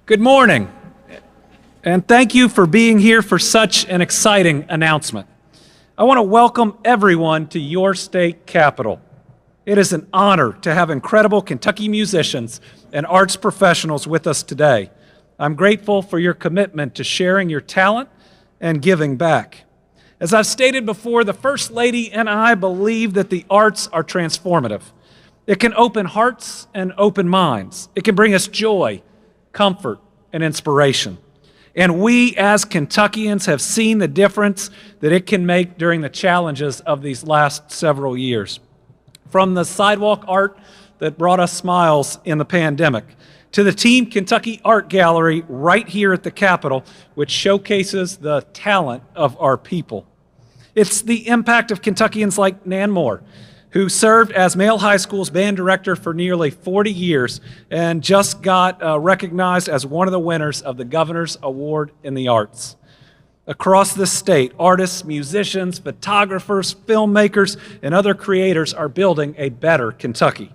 Good morning, and thank you for being here for such an exciting announcement. I want to welcome everyone to your state capitol. It is an honor to have incredible Kentucky musicians and arts professionals with us today. I'm grateful for your commitment to sharing your talent and giving back. As I've stated before, the First Lady and I believe that the arts are transformative. It can open hearts and open minds. It can bring us joy, comfort, and inspiration. And we as Kentuckians have seen the difference that it can make during the challenges of these last several years. From the sidewalk art that brought us smiles in the pandemic, to the Team Kentucky Art Gallery right here at the Capitol, which showcases the talent of our people. It's the impact of Kentuckians like Nan Moore, who served as Male High School's band director for nearly 40 years and just got recognized as one of the winners of the Governor's Award in the Arts. Across this state, artists, musicians, photographers, filmmakers, and other creators are building a better Kentucky.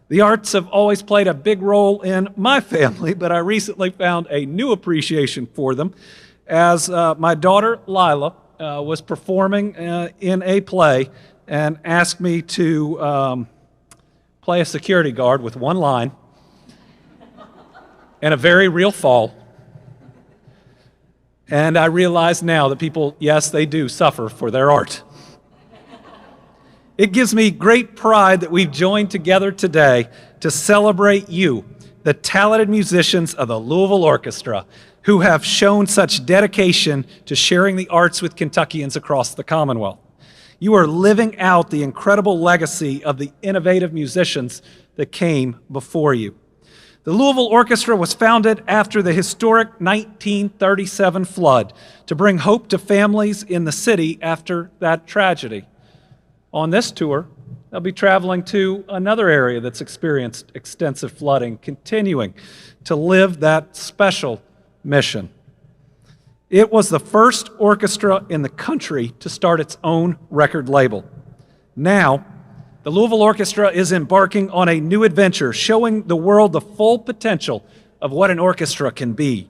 The arts have always played a big role in my family, but I recently found a new appreciation for them as my daughter, Lila, was performing in a play and asked me to play a security guard with one line and a very real fall. And I realize now that people, yes, they do suffer for their art. It gives me great pride that we've joined together today to celebrate you, the talented musicians of the Louisville Orchestra, who have shown such dedication to sharing the arts with Kentuckians across the Commonwealth. You are living out the incredible legacy of the innovative musicians that came before you. The Louisville Orchestra was founded after the historic 1937 flood to bring hope to families in the city after that tragedy. On this tour, they'll be traveling to another area that's experienced extensive flooding, continuing to live that special mission. It was the first orchestra in the country to start its own record label. Now, the Louisville Orchestra is embarking on a new adventure, showing the world the full potential of what an orchestra can be.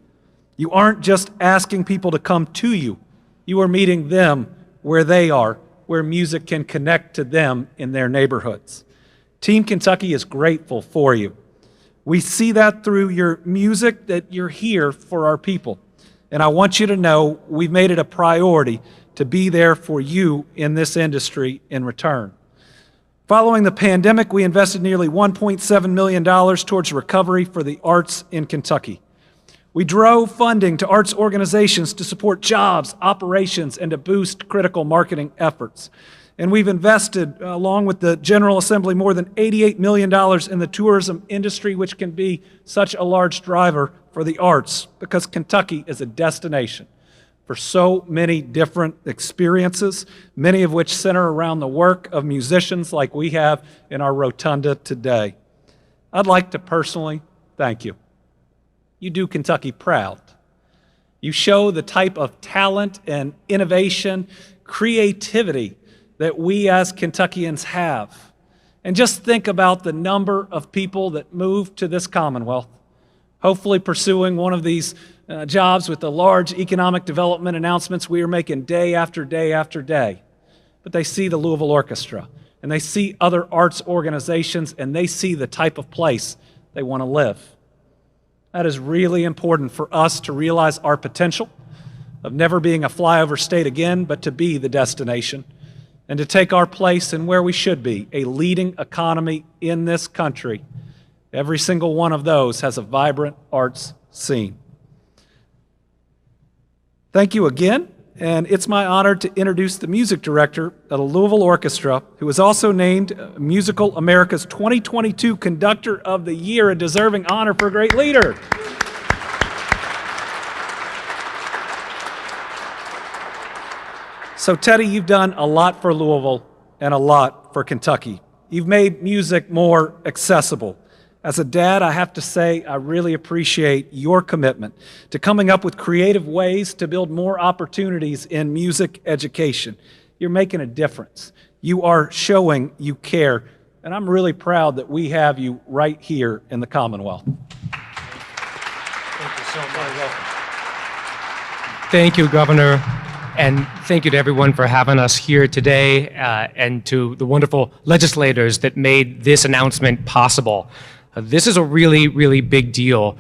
You aren't just asking people to come to you. You are meeting them where they are, where music can connect to them in their neighborhoods. Team Kentucky is grateful for you. We see that through your music, that you're here for our people. And I want you to know we've made it a priority to be there for you in this industry in return. Following the pandemic, we invested nearly $1.7 million towards recovery for the arts in Kentucky. We drove funding to arts organizations to support jobs, operations, and to boost critical marketing efforts. And we've invested, along with the General Assembly, more than $88 million in the tourism industry, which can be such a large driver for the arts, because Kentucky is a destination for so many different experiences, many of which center around the work of musicians like we have in our rotunda today. I'd like to personally thank you. You do Kentucky proud. You show the type of talent and innovation, creativity that we as Kentuckians have. And just think about the number of people that move to this Commonwealth, hopefully pursuing one of these jobs with the large economic development announcements we are making day after day after day. But they see the Louisville Orchestra, and they see other arts organizations, and they see the type of place they want to live. That is really important for us to realize our potential of never being a flyover state again, but to be the destination, and to take our place in where we should be, a leading economy in this country. Every single one of those has a vibrant arts scene. Thank you again, and it's my honor to introduce the music director of the Louisville Orchestra, who was also named Musical America's 2022 Conductor of the Year, a deserving honor for a great leader. So Teddy, you've done a lot for Louisville and a lot for Kentucky. You've made music more accessible. As a dad, I have to say I really appreciate your commitment to coming up with creative ways to build more opportunities in music education. You're making a difference. You are showing you care, and I'm really proud that we have you right here in the Commonwealth. Thank so much. Thank you, Governor, and thank you to everyone for having us here today, and to the wonderful legislators that made this announcement possible. This is a really, really big deal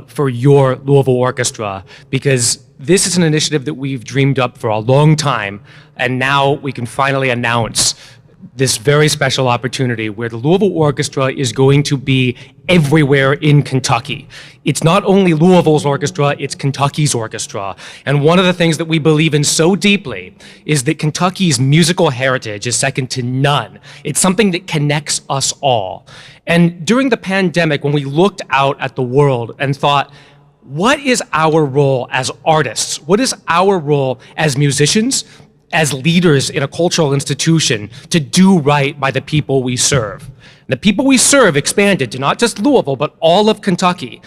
for your Louisville Orchestra, because this is an initiative that we've dreamed up for a long time, and now we can finally announce this very special opportunity where the Louisville Orchestra is going to be everywhere in Kentucky. It's not only Louisville's orchestra, it's Kentucky's orchestra. And one of the things that we believe in so deeply is that Kentucky's musical heritage is second to none. It's something that connects us all. And during the pandemic, when we looked out at the world and thought, what is our role as artists? What is our role as musicians, as leaders in a cultural institution, to do right by the people we serve? The people we serve expanded to not just Louisville, but all of Kentucky.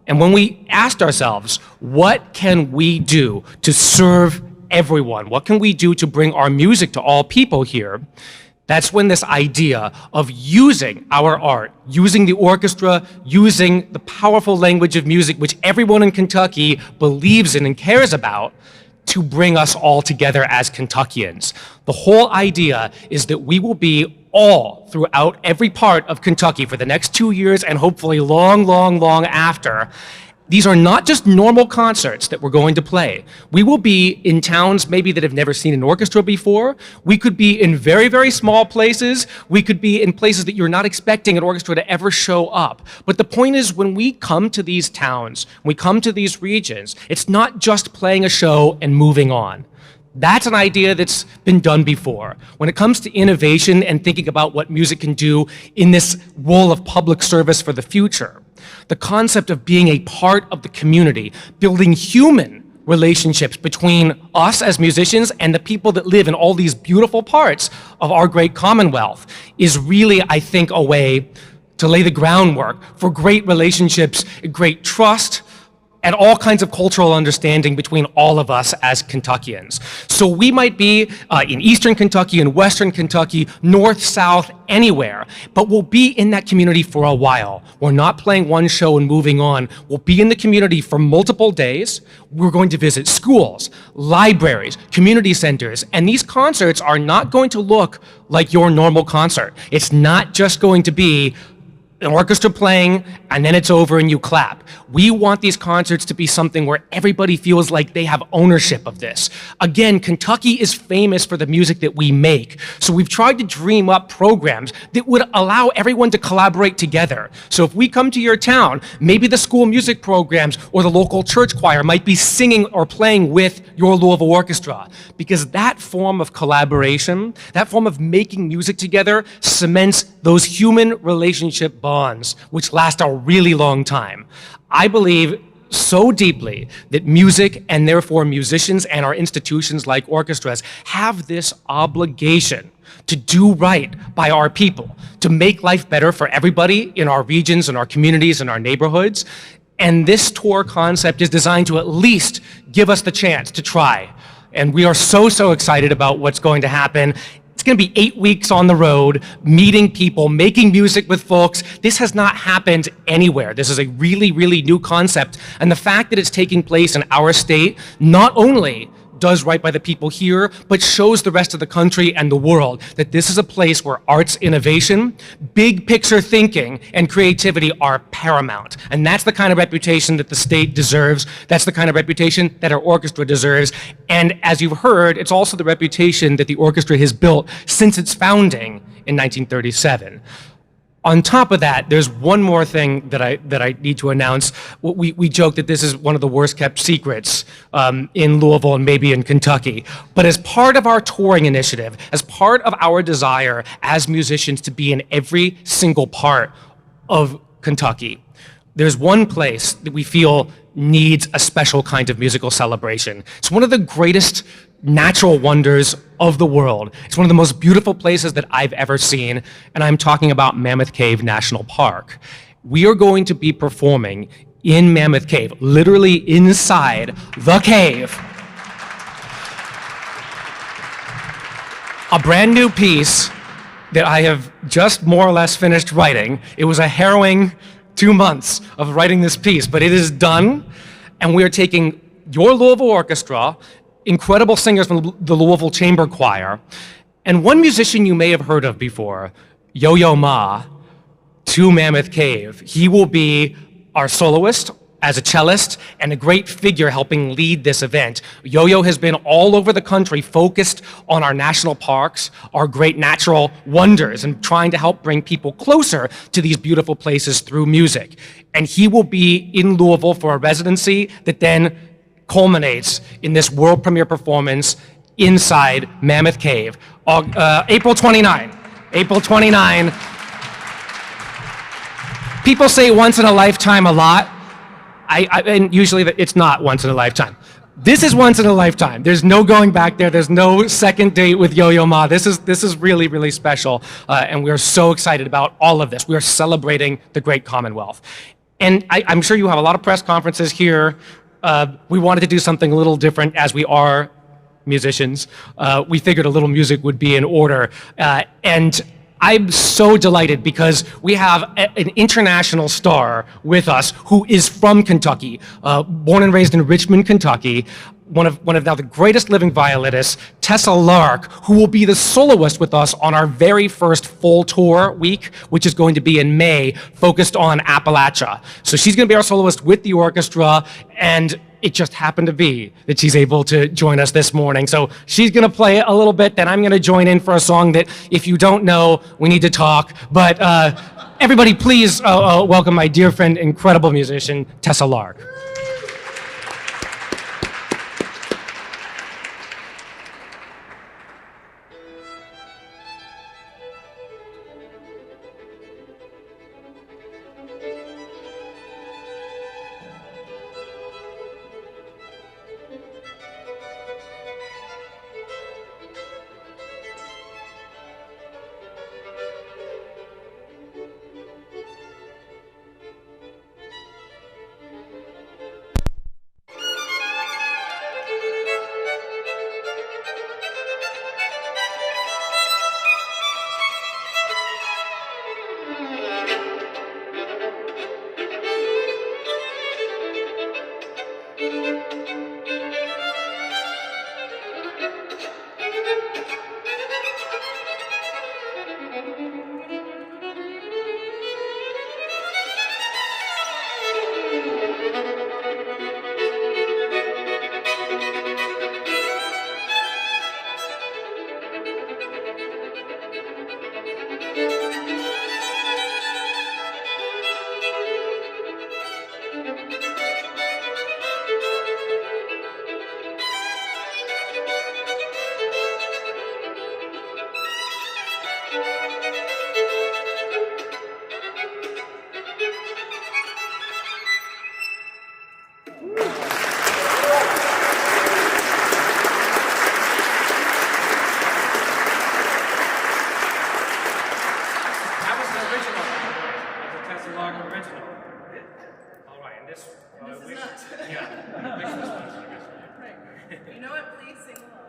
And when we asked ourselves, what can we do to serve everyone? What can we do to bring our music to all people here? That's when this idea of using our art, using the orchestra, using the powerful language of music, which everyone in Kentucky believes in and cares about, to bring us all together as Kentuckians. The whole idea is that we will be all throughout every part of Kentucky for the next 2 years and hopefully long, long, long after. These are not just normal concerts that we're going to play. We will be in towns maybe that have never seen an orchestra before. We could be in very, very small places. We could be in places that you're not expecting an orchestra to ever show up. But the point is, when we come to these towns, when we come to these regions, it's not just playing a show and moving on. That's an idea that's been done before. When it comes to innovation and thinking about what music can do in this role of public service for the future, the concept of being a part of the community, building human relationships between us as musicians and the people that live in all these beautiful parts of our great Commonwealth, is really, I think, a way to lay the groundwork for great relationships, great trust, and all kinds of cultural understanding between all of us as Kentuckians. So we might be in Eastern Kentucky, in Western Kentucky, North, South, anywhere, but we'll be in that community for a while. We're not playing one show and moving on. We'll be in the community for multiple days. We're going to visit schools, libraries, community centers, and these concerts are not going to look like your normal concert. It's not just going to be an orchestra playing, and then it's over and you clap. We want these concerts to be something where everybody feels like they have ownership of this. Again, Kentucky is famous for the music that we make, so we've tried to dream up programs that would allow everyone to collaborate together. So if we come to your town, maybe the school music programs or the local church choir might be singing or playing with your Louisville Orchestra, because that form of collaboration, that form of making music together, cements those human relationship bonds, which last a really long time. I believe so deeply that music, and therefore musicians and our institutions like orchestras, have this obligation to do right by our people, to make life better for everybody in our regions and our communities and our neighborhoods. And this tour concept is designed to at least give us the chance to try. And we are so, so excited about what's going to happen. It's going to be 8 weeks on the road, meeting people, making music with folks. This has not happened anywhere. This is a really, really new concept. And the fact that it's taking place in our state not only does right by the people here, but shows the rest of the country and the world that this is a place where arts innovation, big picture thinking, and creativity are paramount. And that's the kind of reputation that the state deserves. That's the kind of reputation that our orchestra deserves. And as you've heard, it's also the reputation that the orchestra has built since its founding in 1937. On top of that, there's one more thing that I need to announce. We joke that this is one of the worst kept secrets in Louisville and maybe in Kentucky. But as part of our touring initiative, as part of our desire as musicians to be in every single part of Kentucky, there's one place that we feel needs a special kind of musical celebration. It's one of the greatest natural wonders of the world. It's one of the most beautiful places that I've ever seen, and I'm talking about Mammoth Cave National Park. We are going to be performing in Mammoth Cave, literally inside the cave, a brand new piece that I have just more or less finished writing. It was a harrowing 2 months of writing this piece, but it is done. And we are taking your Louisville Orchestra, incredible singers from the Louisville Chamber Choir, and one musician you may have heard of before, Yo-Yo Ma, to Mammoth Cave. He will be our soloist as a cellist and a great figure helping lead this event. Yo-Yo has been all over the country focused on our national parks, our great natural wonders, and trying to help bring people closer to these beautiful places through music. And he will be in Louisville for a residency that then culminates in this world premiere performance inside Mammoth Cave, April 29. April 29. People say once in a lifetime a lot. And usually it's not once in a lifetime. This is once in a lifetime. There's no going back there. There's no second date with Yo-Yo Ma. This is really, really special. And we're so excited about all of this. We are celebrating the great Commonwealth. And I'm sure you have a lot of press conferences here. We wanted to do something a little different as we are musicians. We figured a little music would be in order. And I'm so delighted because we have an international star with us who is from Kentucky, born and raised in Richmond, Kentucky, one of now the greatest living violinists, Tessa Lark, who will be the soloist with us on our very first full tour week, which is going to be in May, focused on Appalachia. So she's going to be our soloist with the orchestra, and it just happened to be that she's able to join us this morning. So she's going to play a little bit, then I'm going to join in for a song that, if you don't know, we need to talk. But everybody, please welcome my dear friend, incredible musician, Tessa Lark. You know what? Please sing along.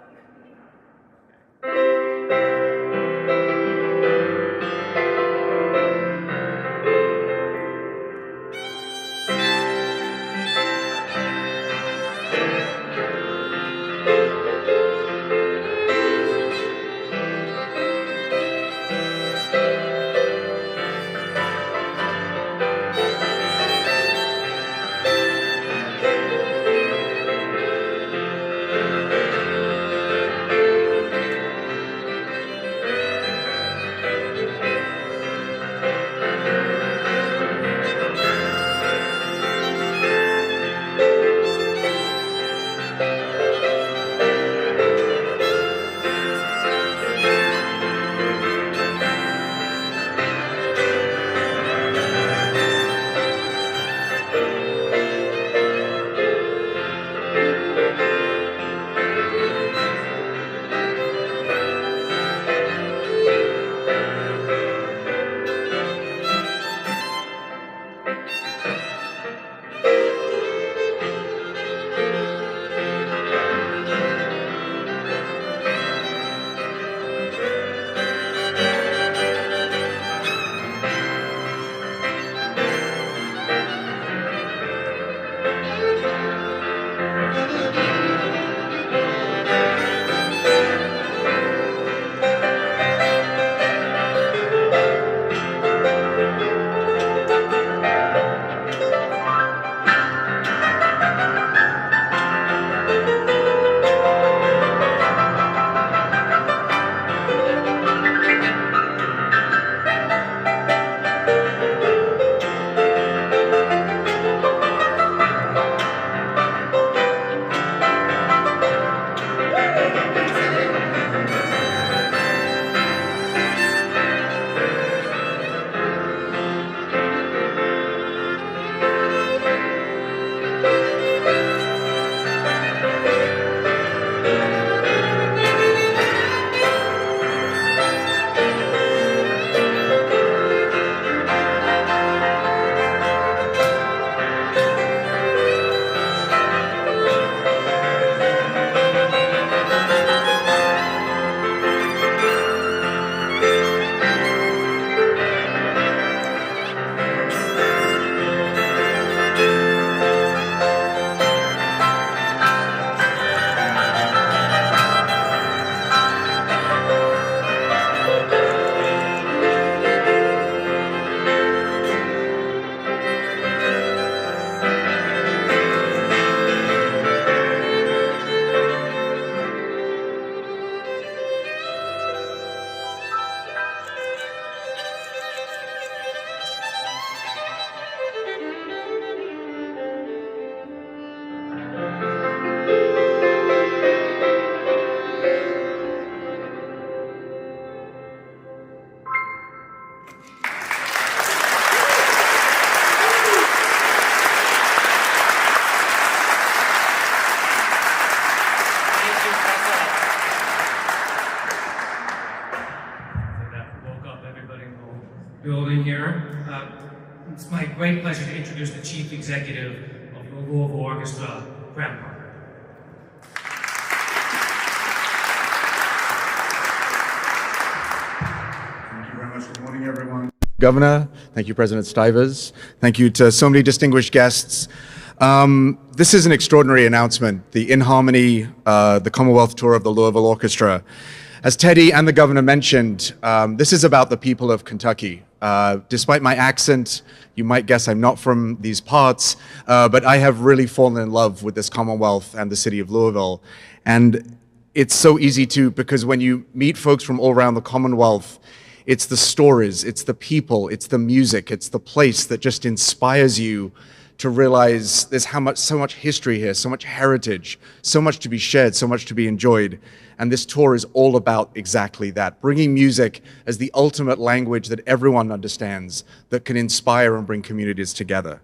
great pleasure to introduce the Chief Executive of the Louisville Orchestra, Graham Parker. Thank you very much. Good morning, everyone. Governor, thank you, President Stivers. Thank you to so many distinguished guests. This is an extraordinary announcement, the In Harmony, the Commonwealth Tour of the Louisville Orchestra. As Teddy and the governor mentioned, this is about the people of Kentucky. Despite my accent, you might guess I'm not from these parts, but I have really fallen in love with this Commonwealth and the city of Louisville. And it's so easy to, because when you meet folks from all around the Commonwealth, it's the stories, it's the people, it's the music, it's the place that just inspires you to realize there's so much history here, so much heritage, so much to be shared, so much to be enjoyed. And this tour is all about exactly that, bringing music as the ultimate language that everyone understands, that can inspire and bring communities together.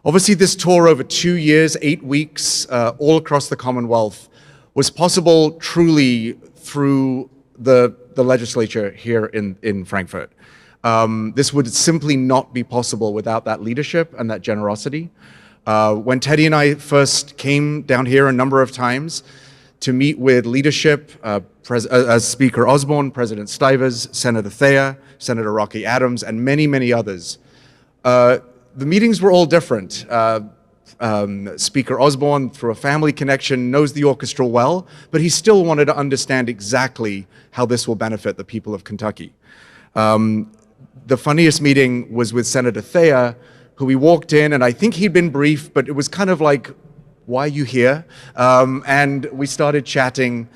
Obviously, this tour over 2 years, 8 weeks, all across the Commonwealth, was possible truly through the legislature here in Frankfurt. This would simply not be possible without that leadership and that generosity. When Teddy and I first came down here a number of times to meet with leadership, as Speaker Osborne, President Stivers, Senator Thayer, Senator Rocky Adams, and many, many others, the meetings were all different. Speaker Osborne, through a family connection, knows the orchestra well, but he still wanted to understand exactly how this will benefit the people of Kentucky. The funniest meeting was with Senator Thayer, who we walked in, and I think he'd been briefed, but it was kind of like, why are you here? And we started chatting,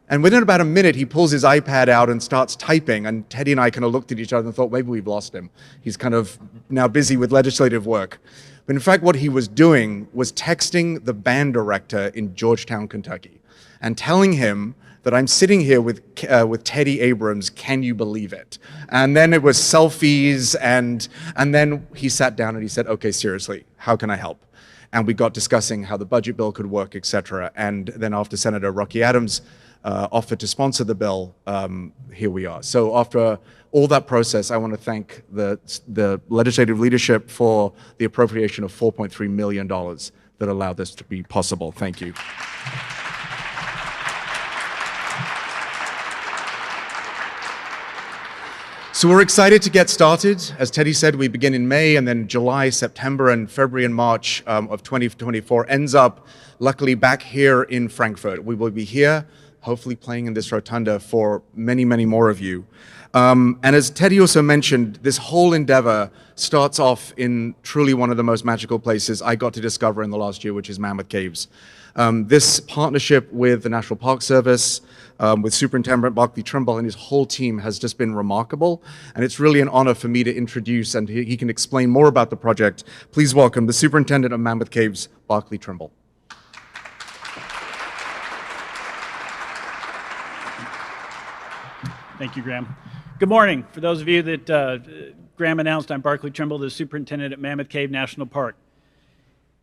and within about a minute, he pulls his iPad out and starts typing, and Teddy and I kind of looked at each other and thought, maybe we've lost him. He's kind of now busy with legislative work. But in fact, what he was doing was texting the band director in Georgetown, Kentucky, and telling him that I'm sitting here with Teddy Abrams, can you believe it? And then it was selfies, and then he sat down and he said, okay, seriously, how can I help? And we got discussing how the budget bill could work, et cetera. And then after Senator Rocky Adams offered to sponsor the bill, here we are. So after all that process, I want to thank the legislative leadership for the appropriation of $4.3 million that allowed this to be possible. Thank you. So we're excited to get started. As Teddy said, we begin in May, and then July, September, and February and March of 2024 ends up, luckily, back here in Frankfurt. We will be here, hopefully playing in this rotunda for many, many more of you. And as Teddy also mentioned, this whole endeavor starts off in truly one of the most magical places I got to discover in the last year, which is Mammoth Caves. This partnership with the National Park Service, with Superintendent Barclay Trimble and his whole team has just been remarkable. And it's really an honor for me to introduce, and he can explain more about the project. Please welcome the Superintendent of Mammoth Caves, Barclay Trimble. Thank you, Graham. Good morning. For those of you that Graham announced, I'm Barclay Trimble, the Superintendent at Mammoth Cave National Park.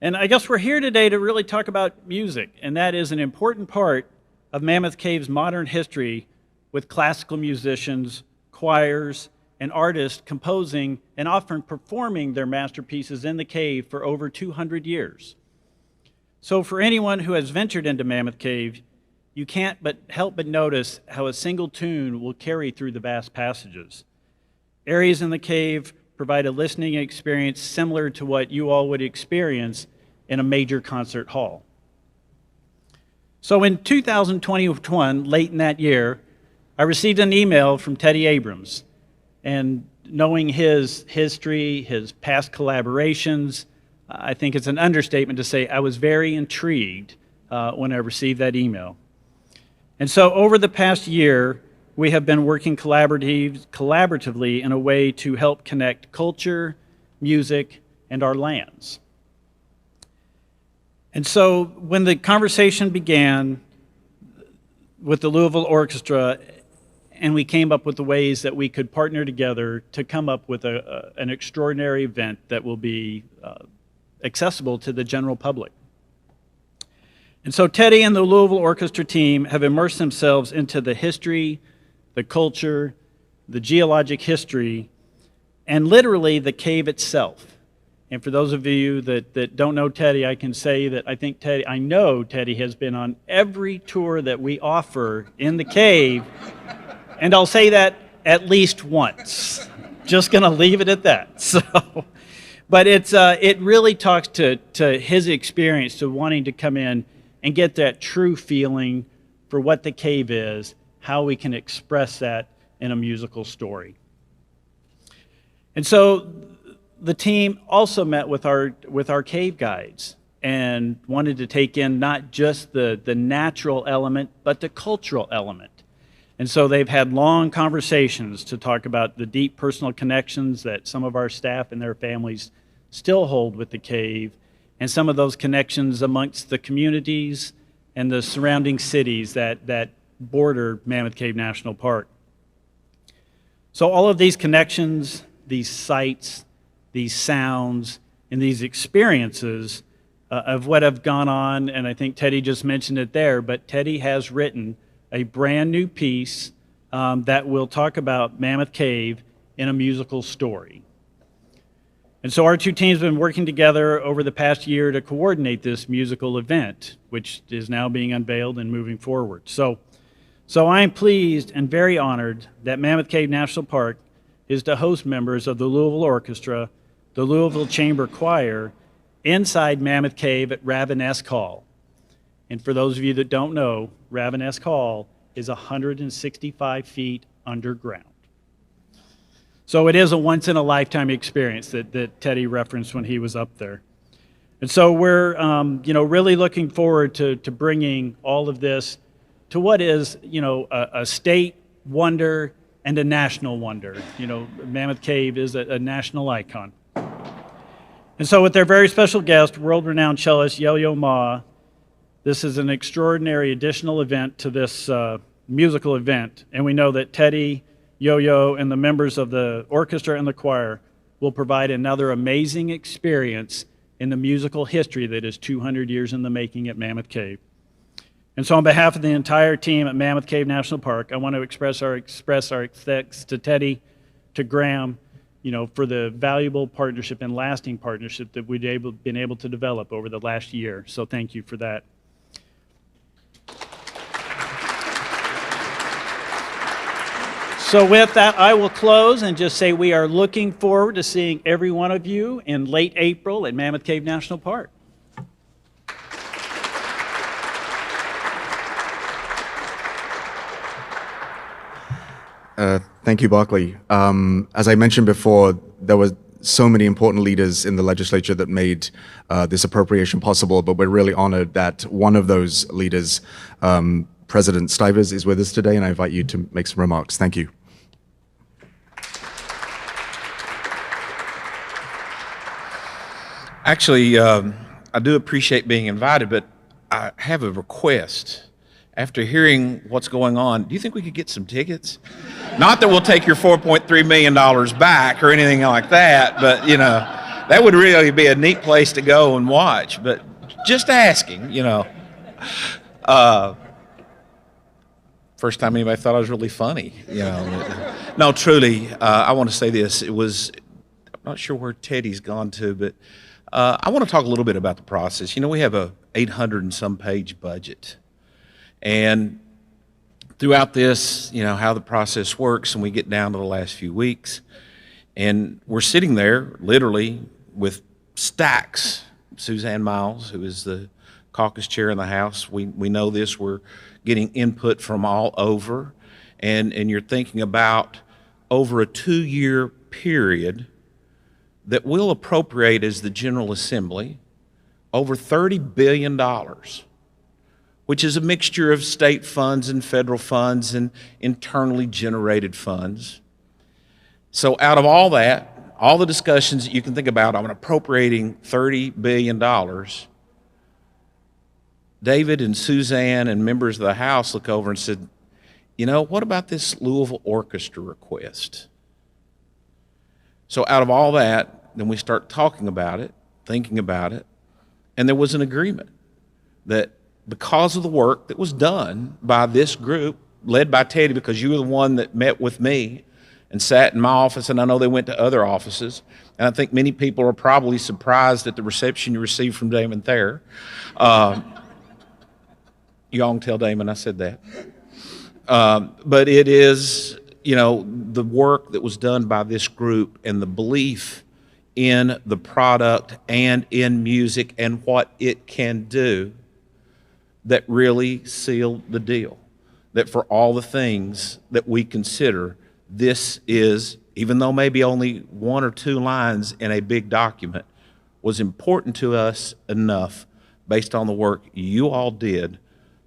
And I guess we're here today to really talk about music, and that is an important part of Mammoth Cave's modern history, with classical musicians, choirs, and artists composing and often performing their masterpieces in the cave for over 200 years. So for anyone who has ventured into Mammoth Cave, you can't help but notice how a single tune will carry through the vast passages. Areas in the cave provide a listening experience similar to what you all would experience in a major concert hall. So in 2021, late in that year, I received an email from Teddy Abrams. And knowing his history, his past collaborations, I think it's an understatement to say I was very intrigued when I received that email. And so over the past year, we have been working collaboratively in a way to help connect culture, music, and our lands. And so when the conversation began with the Louisville Orchestra, and we came up with the ways that we could partner together to come up with an extraordinary event that will be accessible to the general public. And so Teddy and the Louisville Orchestra team have immersed themselves into the history, the culture, the geologic history, and literally the cave itself. And for those of you that don't know Teddy, I can say that I know Teddy has been on every tour that we offer in the cave, and I'll say that at least once. Just gonna leave it at that. So, but it really talks to his experience, to wanting to come in and get that true feeling for what the cave is, how we can express that in a musical story. And so the team also met with our cave guides and wanted to take in not just the natural element, but the cultural element. And so they've had long conversations to talk about the deep personal connections that some of our staff and their families still hold with the cave, and some of those connections amongst the communities and the surrounding cities that border Mammoth Cave National Park. So all of these connections, these sights, these sounds, and these experiences of what have gone on, and I think Teddy just mentioned it there, but Teddy has written a brand new piece that will talk about Mammoth Cave in a musical story. And so our two teams have been working together over the past year to coordinate this musical event, which is now being unveiled and moving forward. So I am pleased and very honored that Mammoth Cave National Park is to host members of the Louisville Orchestra, the Louisville Chamber Choir, inside Mammoth Cave at Ravenesque Hall. And for those of you that don't know, Ravenesque Hall is 165 feet underground. So it is a once-in-a-lifetime experience that Teddy referenced when he was up there. And so we're really looking forward to bringing all of this to what is a state wonder and a national wonder. Mammoth Cave is a national icon. And so with their very special guest, world-renowned cellist Yo-Yo Ma, this is an extraordinary additional event to this musical event. And we know that Teddy, Yo-Yo, and the members of the orchestra and the choir will provide another amazing experience in the musical history that is 200 years in the making at Mammoth Cave. And so on behalf of the entire team at Mammoth Cave National Park, I want to express our thanks to Teddy, to Graham, for the valuable partnership and lasting partnership that we've been able to develop over the last year. So thank you for that. So with that, I will close and just say we are looking forward to seeing every one of you in late April at Mammoth Cave National Park. Thank you, Barclay. As I mentioned before, there were so many important leaders in the legislature that made this appropriation possible, but we're really honored that one of those leaders, President Stivers, is with us today, and I invite you to make some remarks. Thank you. Actually, I do appreciate being invited, but I have a request. After hearing what's going on, do you think we could get some tickets? Not that we'll take your $4.3 million back or anything like that, but that would really be a neat place to go and watch. But just asking, First time anybody thought I was really funny, No, truly, I want to say this. I'm not sure where Teddy's gone to, but I want to talk a little bit about the process. We have a 800 and some page budget. And throughout this, how the process works, and we get down to the last few weeks, and we're sitting there literally with stacks. Suzanne Miles, who is the caucus chair in the House, we know this, we're getting input from all over, and you're thinking about over a 2-year period that we'll appropriate as the General Assembly over $30 billion, which is a mixture of state funds and federal funds and internally generated funds. So out of all that, all the discussions that you can think about on appropriating $30 billion, David and Suzanne and members of the House look over and said, what about this Louisville Orchestra request? So out of all that, then we start talking about it, thinking about it, and there was an agreement that because of the work that was done by this group, led by Teddy, because you were the one that met with me and sat in my office, and I know they went to other offices. And I think many people are probably surprised at the reception you received from Damon Thayer. You all can tell Damon I said that. But it is, the work that was done by this group and the belief in the product and in music and what it can do that really sealed the deal. That for all the things that we consider, this is, even though maybe only 1 or 2 lines in a big document, was important to us enough based on the work you all did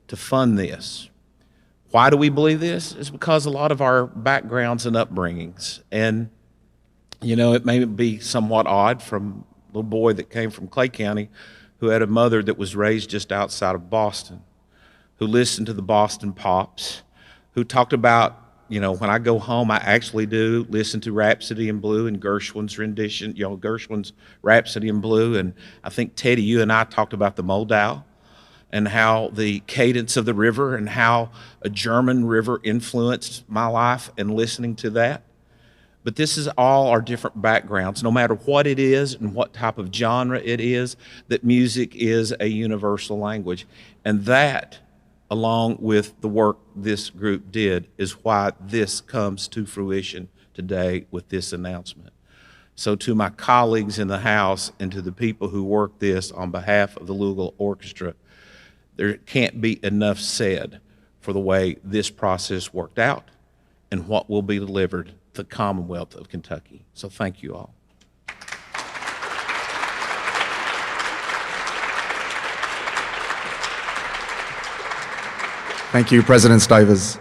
to fund this. Why do we believe this? It's because a lot of our backgrounds and upbringings. And, it may be somewhat odd from a little boy that came from Clay County who had a mother that was raised just outside of Boston, who listened to the Boston Pops, who talked about, when I go home, I actually do listen to Rhapsody in Blue and Gershwin's rendition, Gershwin's Rhapsody in Blue. And I think, Teddy, you and I talked about the Moldau and how the cadence of the river and how a German river influenced my life and listening to that. But this is all our different backgrounds, no matter what it is and what type of genre it is, that music is a universal language. And that, along with the work this group did, is why this comes to fruition today with this announcement. So to my colleagues in the House and to the people who worked this on behalf of the Louisville Orchestra, there can't be enough said for the way this process worked out and what will be delivered to the Commonwealth of Kentucky. So thank you all. Thank you, President Stivers.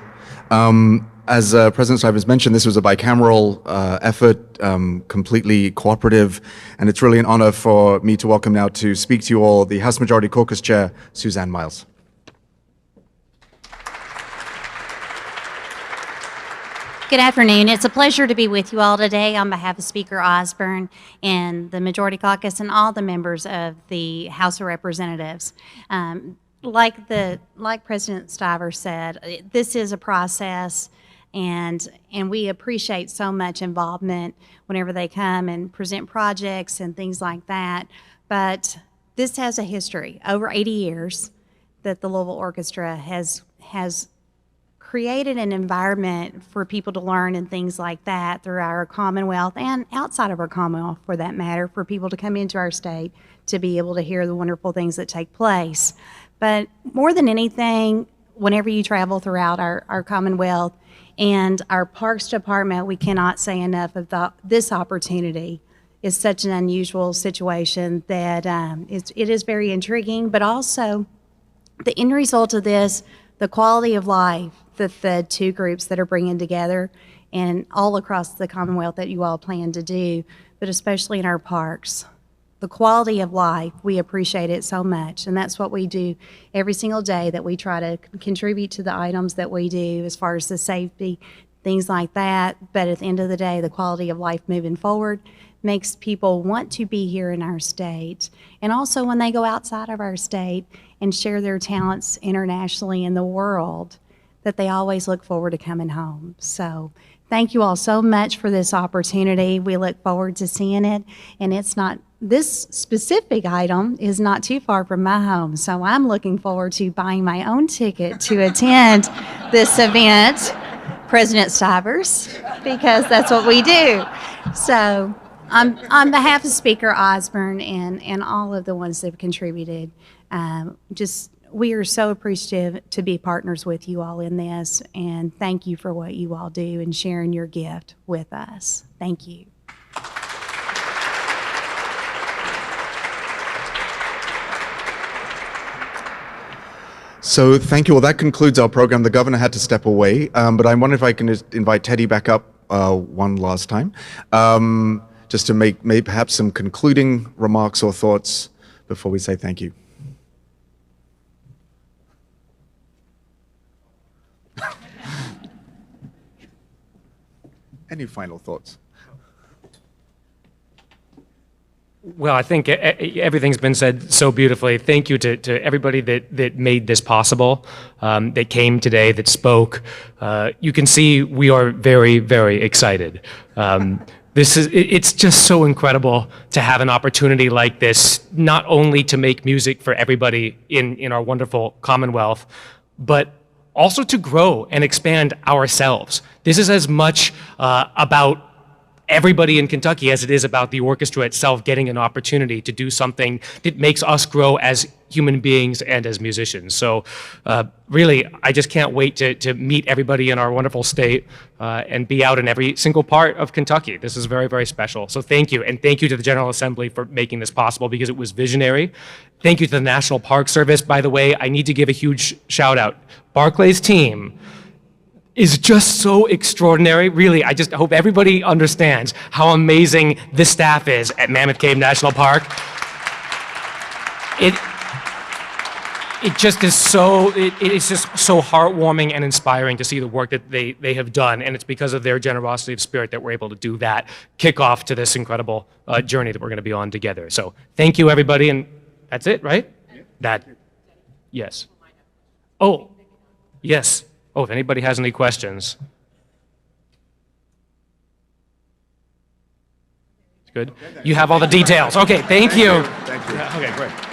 As President Stivers mentioned, this was a bicameral effort, completely cooperative, and it's really an honor for me to welcome now to speak to you all the House Majority Caucus Chair, Suzanne Miles. Good afternoon. It's a pleasure to be with you all today on behalf of Speaker Osborne and the Majority Caucus and all the members of the House of Representatives. Like President Stivers said, this is a process, and we appreciate so much involvement whenever they come and present projects and things like that. But this has a history, over 80 years, that the Louisville Orchestra has created an environment for people to learn and things like that through our Commonwealth and outside of our Commonwealth, for that matter, for people to come into our state to be able to hear the wonderful things that take place. But more than anything, whenever you travel throughout our Commonwealth and our Parks Department, we cannot say enough of this opportunity. Is such an unusual situation that it is very intriguing, but also the end result of this, the quality of life that the two groups that are bringing together and all across the Commonwealth that you all plan to do, but especially in our parks. The quality of life, we appreciate it so much, and that's what we do every single day, that we try to contribute to the items that we do as far as the safety, things like that. But at the end of the day, the quality of life moving forward makes people want to be here in our state. And also when they go outside of our state and share their talents internationally in the world, that they always look forward to coming home. So thank you all so much for this opportunity. We look forward to seeing it. And this specific item is not too far from my home. So I'm looking forward to buying my own ticket to attend this event, President Stivers, because that's what we do. So on behalf of Speaker Osborne and all of the ones that have contributed, we are so appreciative to be partners with you all in this, and thank you for what you all do and sharing your gift with us. Thank you. So thank you. Well, that concludes our program. The governor had to step away, but I wonder if I can just invite Teddy back up one last time, just to make perhaps some concluding remarks or thoughts before we say thank you. Any final thoughts? Well, I think everything's been said so beautifully. Thank you to everybody that made this possible, that came today, that spoke. You can see we are very, very excited. It's just so incredible to have an opportunity like this, not only to make music for everybody in our wonderful Commonwealth, but also to grow and expand ourselves. This is as much about everybody in Kentucky as it is about the orchestra itself getting an opportunity to do something that makes us grow as human beings and as musicians. So really, I just can't wait to meet everybody in our wonderful state and be out in every single part of Kentucky. This is very, very special. So thank you, and thank you to the General Assembly for making this possible because it was visionary. Thank you to the National Park Service. By the way, I need to give a huge shout out. Barclay's team is just so extraordinary. Really, I just hope everybody understands how amazing this staff is at Mammoth Cave National Park. It just is so, it is just so heartwarming and inspiring to see the work that they have done, and it's because of their generosity of spirit that we're able to do that kickoff to this incredible journey that we're going to be on together. So thank you, everybody, and that's it, right? Yes. Oh, yes. Oh, if anybody has any questions. Good? You have all the details. Okay, thank you. Thank you. Okay, great.